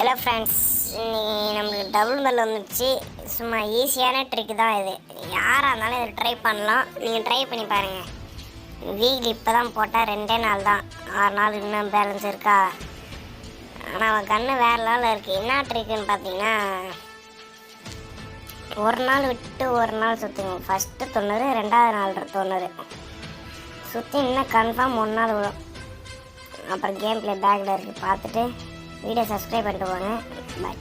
Hello friends, இன்னைக்கு நம்மளுக்கு double மெல் வந்துடுச்சு. சும்மா ஈஸியான ட்ரிக் தான் இது. யாராக இருந்தாலும் இதை ட்ரை பண்ணலாம். நீங்கள் ட்ரை பண்ணி பாருங்கள். வீக்லி இப்போ தான் போட்டால் 2 நாள் தான், 6 நாள் இன்னும் பேலன்ஸ் இருக்கா. ஆனால் அவன் கண்ணு வேறு லெவலில் இருக்குது. என்ன ட்ரிக்குன்னு பார்த்தீங்கன்னா, ஒரு நாள் விட்டு ஒரு நாள் சுற்றுங்க. ஃபஸ்ட்டு 90, 2வது நாள் 90 சுற்றி இன்னும் கன்ஃபார்ம் 1 நாள் விடும். அப்புறம் கேம் பிளே பேக்கில் இருக்குது, பார்த்துட்டு வீடியோ சப்ஸ்கிரைப் பண்ணிட்டு போங்க. பாய்.